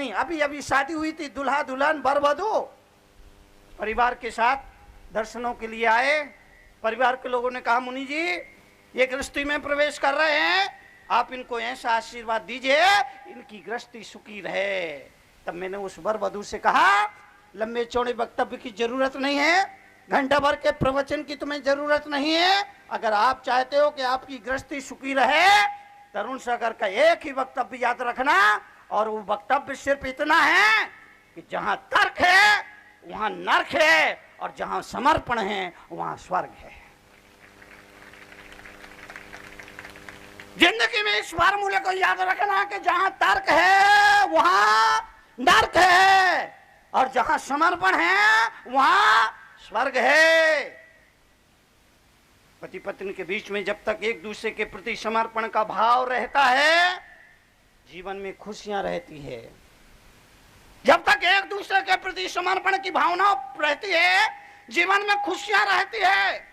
पत्नी, अभी अभी शादी हुई थी, दूल्हा दुल्हन वर वधू परिवार के साथ दर्शनों के लिए आए। परिवार के लोगों ने कहा, मुनि जी ये गृहस्थी में प्रवेश कर रहे हैं, आप इनको ऐसा आशीर्वाद दीजिए इनकी गृहस्थी सुखी रहे। तब मैंने उस वर वधू से कहा, लंबे चौड़े वक्तव्य की जरूरत नहीं है, घंटा भर के प्रवचन की तुम्हें जरूरत नहीं है। अगर आप चाहते हो कि आपकी गृहस्थी सुखी रहे, तरुण सागर का एक ही वक्तव्य याद रखना, और वो वक्तव्य सिर्फ इतना है कि जहां तर्क है वहां नरक है, और जहां समर्पण है वहां स्वर्ग है। जिंदगी में इस फार्मूले को याद रखना कि जहां तर्क है वहां नरक है, और जहां समर्पण है वहां स्वर्ग है। पति पत्नी के बीच में जब तक एक दूसरे के प्रति समर्पण का भाव रहता है, जीवन में खुशियां रहती है। जब तक एक दूसरे के प्रति समर्पण की भावना रहती है, जीवन में खुशियां रहती है।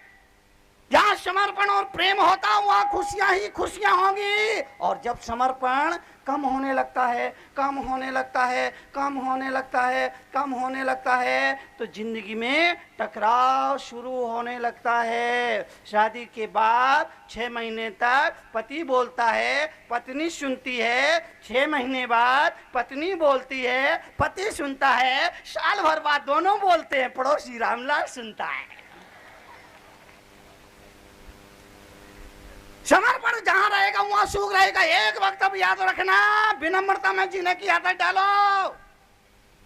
जहां समर्पण और प्रेम होता है वहां खुशियां ही खुशियां होंगी। और जब समर्पण कम होने लगता है, कम होने लगता है, कम होने लगता है, कम होने लगता है, तो जिंदगी में टकराव शुरू होने लगता है। शादी के बाद 6 महीने तक पति बोलता है, पत्नी सुनती है, 6 महीने बाद पत्नी बोलती है, पति सुनता है, साल भर बाद दोनों बोलते हैं, पड़ोसी रामलाल सुनता है। समर्पण जहां रहेगा वहां सुख रहेगा। एक वक्त अब याद रखना, विनम्रता में जीने की आदत डालो,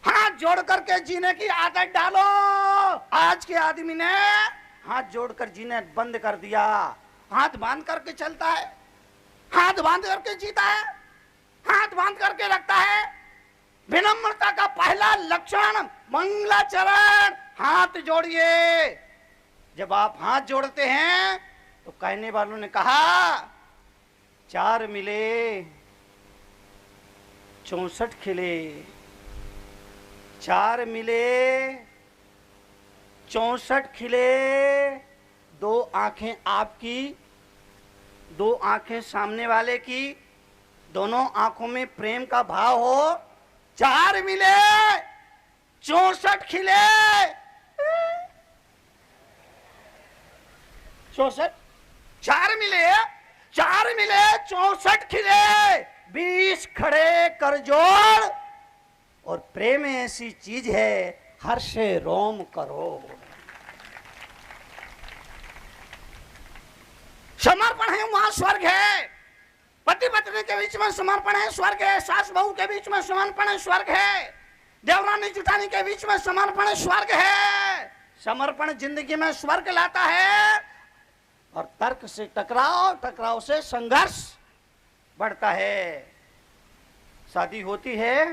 हाथ जोड़ करके जीने की आदत डालो। आज के आदमी ने हाथ जोड़कर जीने बंद कर दिया, हाथ बांध करके चलता है, हाथ बांध करके जीता है, हाथ बांध करके रखता है। विनम्रता का पहला लक्षण मंगलाचरण, हाथ जोड़िए। जब आप हाथ जोड़ते हैं तो कहने वालों ने कहा, 4 मिले 64 खिले, 4 मिले 64 खिले। 2 आंखें आपकी, 2 आंखें सामने वाले की, दोनों आंखों में प्रेम का भाव हो। 4 मिले 64 खिले, 64, 4 मिले 64 खिले, 20 खड़े कर जोड़। और प्रेम ऐसी चीज है, हर्ष रोम करो। समर्पण है वहां स्वर्ग है। पति पत्नी के बीच में समर्पण है, स्वर्ग है। सास बहू के बीच में समर्पण है, स्वर्ग है। देवरानी जुटानी के बीच में समर्पण है, स्वर्ग है। समर्पण जिंदगी में स्वर्ग लाता है। और तर्क से टकराव, टकराव से संघर्ष बढ़ता है। शादी होती है,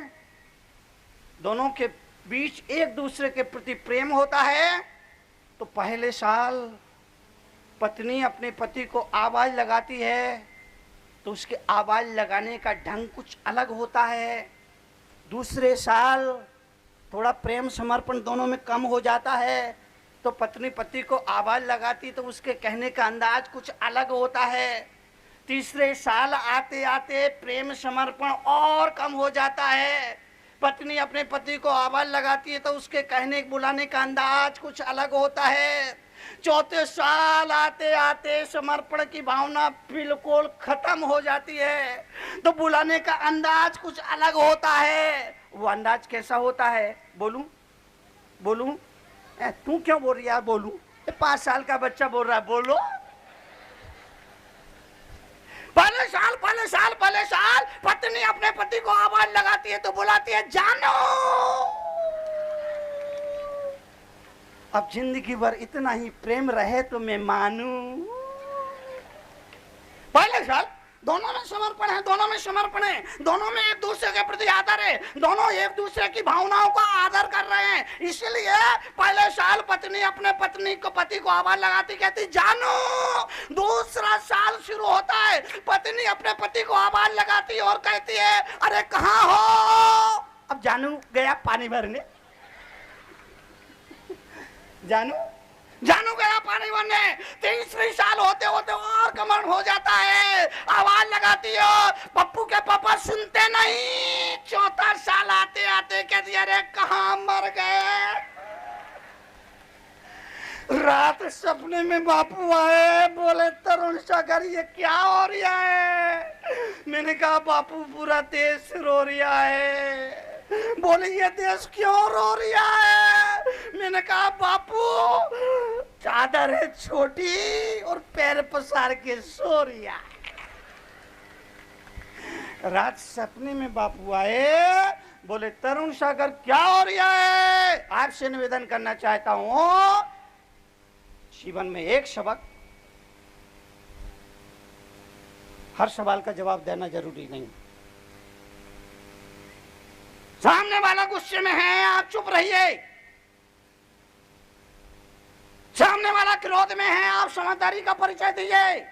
दोनों के बीच एक दूसरे के प्रति प्रेम होता है, तो पहले साल पत्नी अपने पति को आवाज लगाती है, तो उसके आवाज लगाने का ढंग कुछ अलग होता है। दूसरे साल थोड़ा प्रेम समर्पण दोनों में कम हो जाता है, तो पत्नी पति को आवाज लगाती तो उसके कहने का अंदाज कुछ अलग होता है। तीसरे साल आते आते प्रेम समर्पण और कम हो जाता है। पत्नी अपने पति को आवाज लगाती है तो उसके कहने बुलाने का अंदाज कुछ अलग होता है। चौथे साल आते आते समर्पण की भावना बिल्कुल खत्म हो जाती है, तो बुलाने का अंदाज कुछ अलग होता है। वो अंदाज कैसा होता है? बोलूं बोलूं? तू क्यों बोल रही है? बोलूं? 5 साल का बच्चा बोल रहा है, बोलो। पहले साल पत्नी अपने पति को आवाज लगाती है तो बुलाती है, जानो। अब जिंदगी भर इतना ही प्रेम रहे तो मैं मानूं। पहले साल दोनों में समर्पण है, दोनों में समर्पण है, दोनों में एक दूसरे के प्रति आदर है, दोनों एक दूसरे की भावनाओं का आदर कर रहे हैं। इसलिए पहले साल पत्नी अपने पति को आवाज लगाती, कहती जानो। दूसरा साल शुरू होता है, पत्नी अपने पति को आवाज लगाती और कहती है, अरे कहाँ हो? अब जानू गया पानी भरने, जानू गया पानी भरने। तीसरी साल होते होते और कमर हो जाता है, आवाज लगाती हो, पप्पू के पापा सुनते नहीं, चौथा साल आते आते कह दिया रे कहाँ मर गए। रात सपने में बापू आए, बोले तरुण सागर ये क्या हो रहा है। मैंने कहा बापू पूरा देश रो रहा है। बोले ये देश क्यों रो रहा है। मैंने कहा बापू चादर है छोटी और पैर पसार के सो रहा है। रात सपने में बापू आए, बोले तरुण सागर क्या हो रहा है। आपसे निवेदन करना चाहता हूं, जीवन में एक सबक, हर सवाल का जवाब देना जरूरी नहीं। सामने वाला गुस्से में है, आप चुप रहिए। सामने वाला क्रोध में है, आप समझदारी का परिचय दीजिए।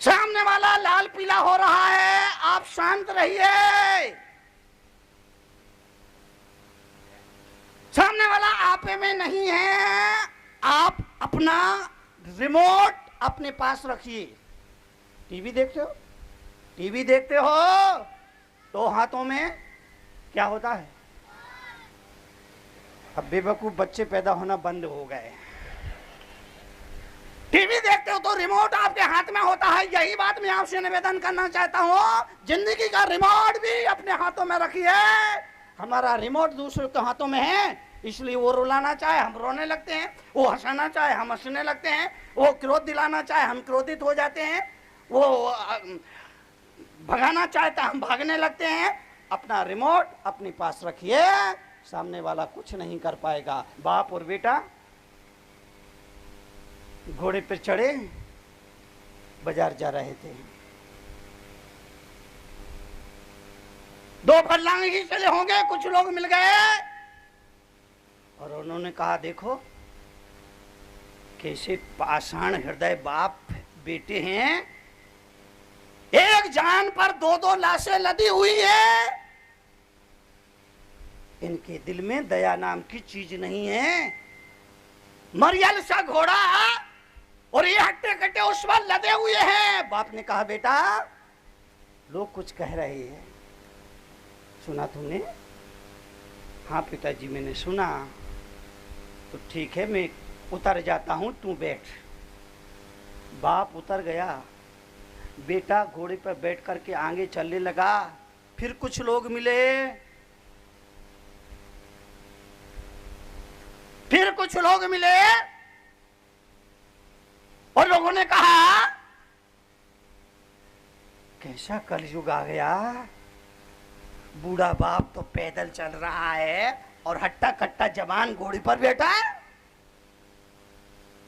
सामने वाला लाल पीला हो रहा है, आप शांत रहिए। सामने वाला आपे में नहीं है, आप अपना रिमोट अपने पास रखिए। टीवी देखते हो, टीवी देखते हो, दो हाथों में क्या होता है। अब बेवकूफ बच्चे पैदा होना बंद हो गए। टीवी देखते हो तो रिमोट आपके हाथ में होता है। यही बात मैं आपसे निवेदन करना चाहता हूं, जिंदगी का रिमोट भी अपने हाथों में रखिए। हमारा रिमोट दूसरों के हाथों में है, इसलिए वो रुलाना चाहे हम रोने लगते हैं, वो हंसाना चाहे हम हंसने लगते हैं, वो क्रोध दिलाना चाहे हम क्रोधित हो जाते हैं, वो भगाना चाहता हम भागने लगते हैं। अपना रिमोट अपने पास रखिए, सामने वाला कुछ नहीं कर पाएगा। बाप और बेटा घोड़े पर चढ़े बाजार जा रहे थे। 2 फरलांग ही चले होंगे, कुछ लोग मिल गए और उन्होंने कहा देखो कैसे पाषाण हृदय बाप बेटे हैं, एक जान पर 2-2 लाशें लदी हुई है, इनके दिल में दया नाम की चीज नहीं है। मरियल सा घोड़ा और ये हट्टे कट्टे उस पर लदे हुए हैं। बाप ने कहा बेटा लोग कुछ कह रहे हैं, सुना तुमने। हाँ पिताजी मैंने सुना। तो ठीक है मैं उतर जाता हूं, तू बैठ। बाप उतर गया, बेटा घोड़े पर बैठ करके आगे चलने लगा। फिर कुछ लोग मिले, फिर कुछ लोग मिले और लोगों ने कहा कैसा कलयुग आ गया, बूढ़ा बाप तो पैदल चल रहा है और हट्टा कट्टा जवान घोड़े पर बैठा है।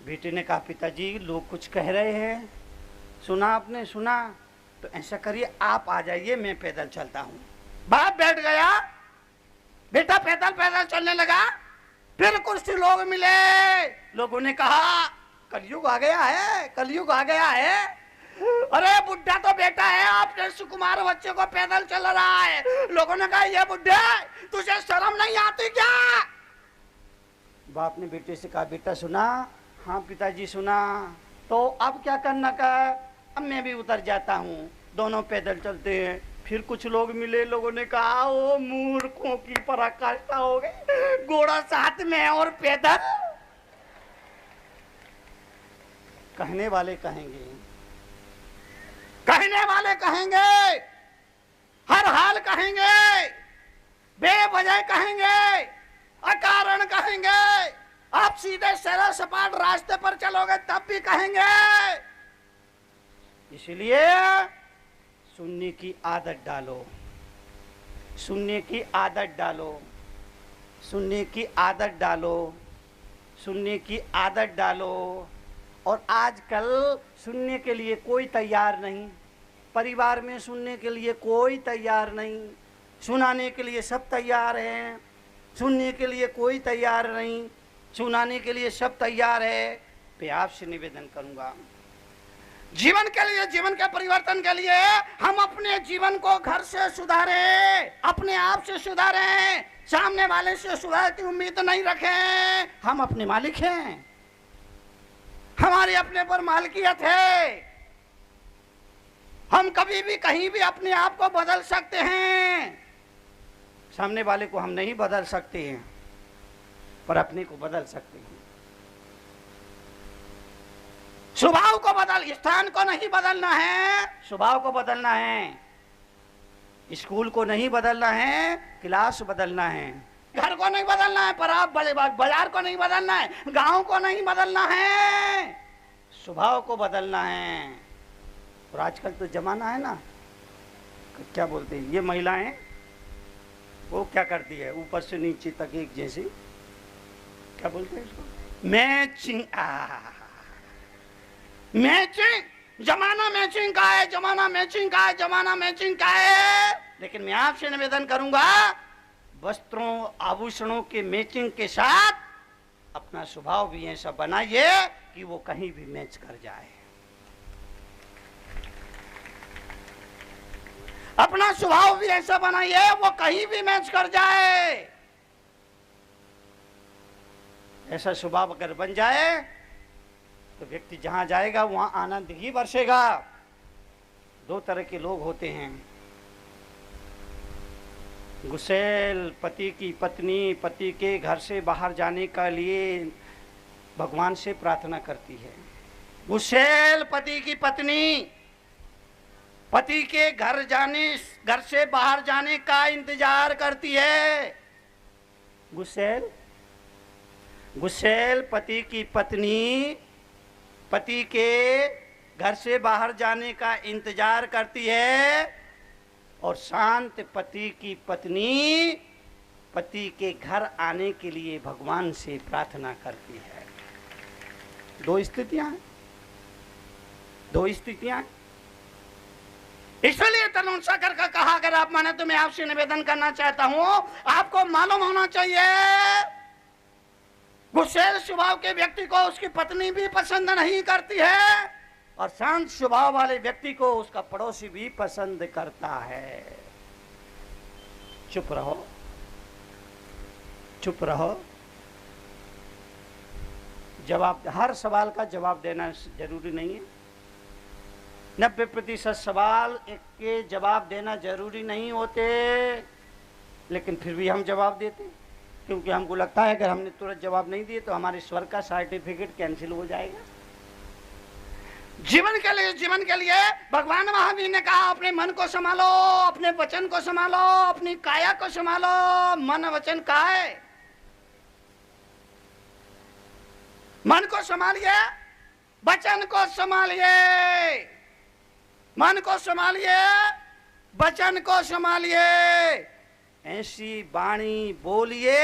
बेटे ने कहा पिताजी लोग कुछ कह रहे हैं, सुना आपने। सुना तो ऐसा करिए आप आ जाइए, मैं पैदल चलता हूं। बाप बैठ गया, बेटा पैदल पैदल चलने लगा। फिर कुछ लोग मिले, लोगों ने कहा कलयुग आ गया है, कलयुग आ गया है। अरे बुढ़ा तो बेटा है, आपके सुकुमार बच्चे को पैदल चल रहा है। लोगों ने कहा ये बुढ़े तुझे शर्म नहीं आती क्या। बाप ने बेटे से कहा बेटा सुना। हाँ पिताजी सुना। तो अब क्या करना का, अब मैं भी उतर जाता हूँ, दोनों पैदल चलते हैं। फिर कुछ लोग मिले, लोगों ने कहा ओ मूर्खों की पराकाष्ठा हो गई, घोड़ा साथ में है और पैदल। कहने वाले कहेंगे, कहने वाले कहेंगे, हर हाल कहेंगे, बेवजह कहेंगे, अकारण कहेंगे। आप सीधे सरल सपाट रास्ते पर चलोगे तब भी कहेंगे। इसलिए सुनने की आदत डालो, सुनने की आदत डालो, सुनने की आदत डालो, सुनने की आदत डालो। और आजकल सुनने के लिए कोई तैयार नहीं, परिवार में सुनने के लिए कोई तैयार नहीं, सुनाने के लिए सब तैयार हैं, सुनने के लिए कोई तैयार नहीं, सुनाने के लिए सब तैयार है। मैं आपसे निवेदन करूंगा जीवन के लिए, जीवन के परिवर्तन के लिए हम अपने जीवन को घर से सुधारें, अपने आप से सुधारें, सामने वाले से सुधार की उम्मीद नहीं रखें। हम अपने मालिक हैं, हमारी अपने पर मालकियत है, हम कभी भी कहीं भी अपने आप को बदल सकते हैं। सामने वाले को हम नहीं बदल सकते हैं, पर अपने को बदल सकते हैं। स्वभाव को बदल, स्थान को नहीं बदलना है, स्वभाव को बदलना है। स्कूल को नहीं बदलना है, क्लास बदलना है। घर को नहीं बदलना है, पर आप बाजार को नहीं बदलना है, गांव को नहीं बदलना है, स्वभाव को बदलना है। और आजकल तो जमाना है ना, क्या बोलते हैं ये महिलाएं, वो क्या करती है, ऊपर से नीचे तक एक जैसी, क्या बोलते हैं इसको, मैचिंग। मैचिंग, जमाना मैचिंग का है, जमाना मैचिंग का है, जमाना मैचिंग का है। लेकिन मैं आपसे निवेदन करूंगा, वस्त्रों आभूषणों के मैचिंग के साथ अपना स्वभाव भी ऐसा बनाइए कि वो कहीं भी मैच कर जाए। अपना स्वभाव भी ऐसा बनाइए वो कहीं भी मैच कर जाए। ऐसा स्वभाव अगर बन जाए तो व्यक्ति जहां जाएगा वहां आनंद ही बरसेगा। दो तरह के लोग होते हैं, गुस्सैल पति की पत्नी पति के घर से बाहर जाने के लिए भगवान से प्रार्थना करती है। गुस्सैल पति की पत्नी पति के घर से बाहर जाने का इंतजार करती है। गुस्सैल पति की पत्नी पति के घर से बाहर जाने का इंतजार करती है, और शांत पति की पत्नी पति के घर आने के लिए भगवान से प्रार्थना करती है। दो स्थितियां हैं, दो स्थितियां हैं। इसलिए तरुण सागर का कहा, अगर आप माने तो मैं आपसे निवेदन करना चाहता हूं, आपको मालूम होना चाहिए गुस्सैल स्वभाव के व्यक्ति को उसकी पत्नी भी पसंद नहीं करती है, और शांत स्वभाव वाले व्यक्ति को उसका पड़ोसी भी पसंद करता है। चुप रहो, चुप रहो। जवाब, हर सवाल का जवाब देना जरूरी नहीं है। 90% सवाल के जवाब देना जरूरी नहीं होते, लेकिन फिर भी हम जवाब देते, क्योंकि हमको लगता है अगर हमने तुरंत जवाब नहीं दिए तो हमारे स्वर का सर्टिफिकेट कैंसिल हो जाएगा। जीवन के लिए भगवान महावीर ने कहा, अपने मन को संभालो, अपने वचन को संभालो, अपनी काया को संभालो। मन वचन काय, मन को संभालिए, वचन को संभालिए, मन को संभालिए, वचन को संभालिए। ऐसी वाणी बोलिए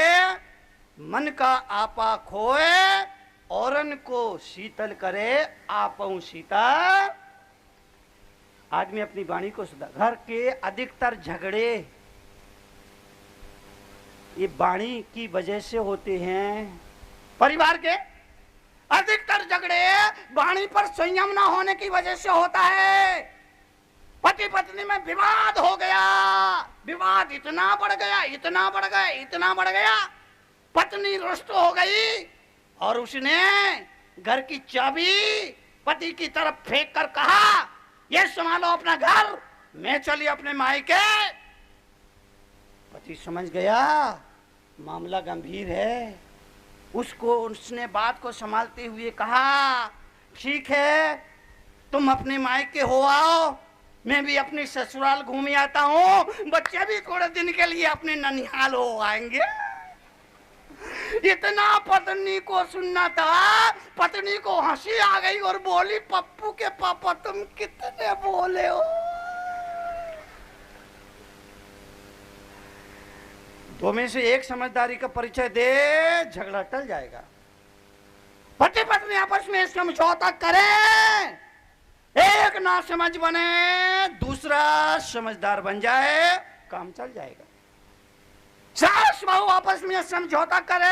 मन का आपा खोए, औरन को शीतल करे आपऊ शीतल। आदमी अपनी वाणी को सुधार। घर के अधिकतर झगड़े ये वाणी की वजह से होते हैं। परिवार के अधिकतर झगड़े वाणी पर संयम ना होने की वजह से होता है। पति पत्नी में विवाद हो गया, विवाद इतना बढ़ गया, इतना बढ़ गया, इतना बढ़ गया, पत्नी रुष्ट हो गई और उसने घर की चाबी पति की तरफ फेंक कर कहा, ये संभालो अपना घर, मैं चली अपने मायके। पति समझ गया मामला गंभीर है। उसने बात को संभालते हुए कहा, ठीक है तुम अपने मायके हो आओ, मैं भी अपनी ससुराल घूम आता हूँ, बच्चे भी थोड़े दिन के लिए अपने ननिहाल हो आएंगे। इतना पत्नी को सुनना था, पत्नी को हंसी आ गई और बोली, पप्पू के पापा तुम कितने बोले हो। दो में से एक समझदारी का परिचय दे, झगड़ा टल जाएगा। पति पत्नी आपस में समझौता करें, एक ना समझ बने, दूसरा समझदार बन जाए, काम चल जाएगा। सास बहू आपस में समझौता करे,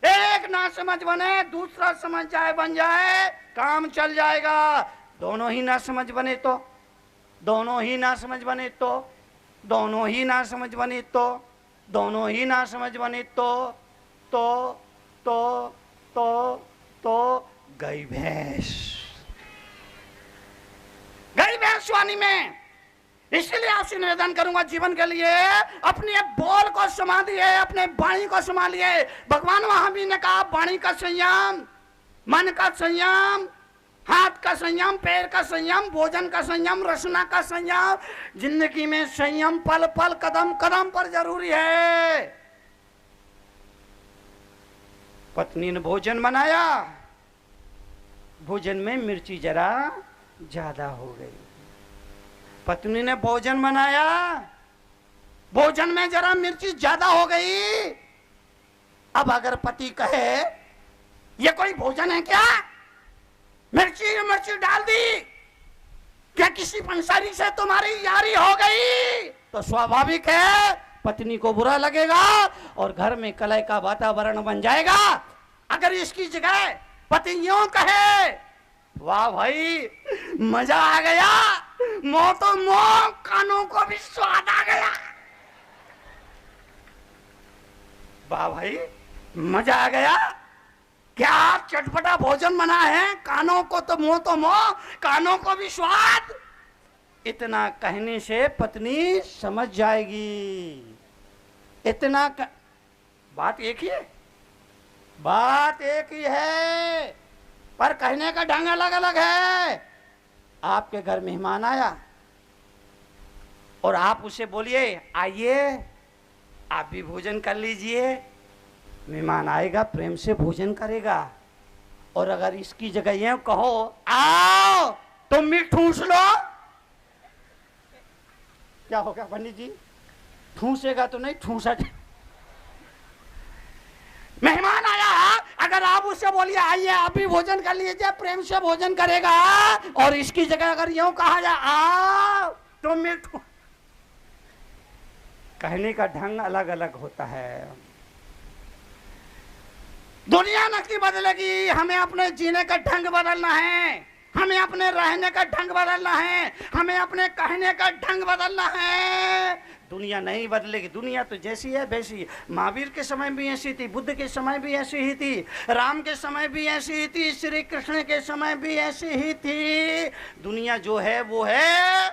एक ना समझ बने, दूसरा समझ जाए, बन जाए, काम चल जाएगा। दोनों ही ना समझ बने तो, दोनों ही ना समझ बने तो, दोनों ही ना समझ बने तो, दोनों ही ना समझ बने तो गई भैंस। गई भैंस वाणी में। इसलिए आपसे निवेदन करूंगा जीवन के लिए अपने बोल को संभालिए, अपने वाणी को संभालिए। भगवान महावीर ने कहा वाणी का संयम, मन का संयम, हाथ का संयम, पैर का संयम, भोजन का संयम, रसना का संयम। जिंदगी में संयम पल पल कदम कदम पर जरूरी है। पत्नी ने भोजन बनाया, भोजन में मिर्ची जरा ज्यादा हो गई। पत्नी ने भोजन बनाया, भोजन में जरा मिर्ची ज्यादा हो गई। अब अगर पति कहे ये कोई भोजन है क्या, मिर्ची मिर्ची डाल दी, क्या किसी पंसारी से तुम्हारी यारी हो गई, तो स्वाभाविक है पत्नी को बुरा लगेगा और घर में कलह का वातावरण बन जाएगा। अगर इसकी जगह पति यूं कहे वाह भाई मजा आ गया, मोह तो मोह, कानों को भी स्वाद आ गया, वाह भाई मजा आ गया, क्या चटपटा भोजन बना है, कानों को तो मोह, कानों को भी स्वाद। इतना कहने से पत्नी समझ जाएगी। इतना बात एक ही है, बात एक ही है, पर कहने का ढंग अलग अलग है। आपके घर मेहमान आया और आप उसे बोलिए आइए आप भी भोजन कर लीजिए, मेहमान आएगा प्रेम से भोजन करेगा। और अगर इसकी जगह ये कहो आओ तुम भी ठूस लो, क्या होगा पंडित जी, ठूसेगा तो नहीं ठूसा। मेहमान आया, अगर आप उससे बोलिए आइए आप भी भोजन कर लीजिए, प्रेम से भोजन करेगा। और इसकी जगह अगर यूं कहा जाए आओ तुम भी, कहने का ढंग अलग अलग होता है। दुनिया नहीं बदलेगी, हमें अपने जीने का ढंग बदलना है, हमें अपने रहने का ढंग बदलना है, हमें अपने कहने का ढंग बदलना है। दुनिया नहीं बदलेगी, दुनिया तो जैसी है वैसी। महावीर के समय भी ऐसी थी, बुद्ध के समय भी ऐसी ही थी, राम के समय भी ऐसी ही थी, श्री कृष्ण के समय भी ऐसी ही थी। दुनिया जो है वो है,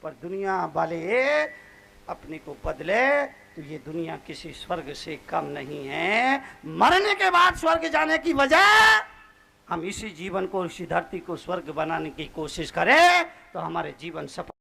पर दुनिया वाले अपने को बदले तो ये दुनिया किसी स्वर्ग से कम नहीं है। मरने के बाद स्वर्ग जाने की वजह हम इसी जीवन को, इसी धरती को स्वर्ग बनाने की कोशिश करें तो हमारे जीवन सफल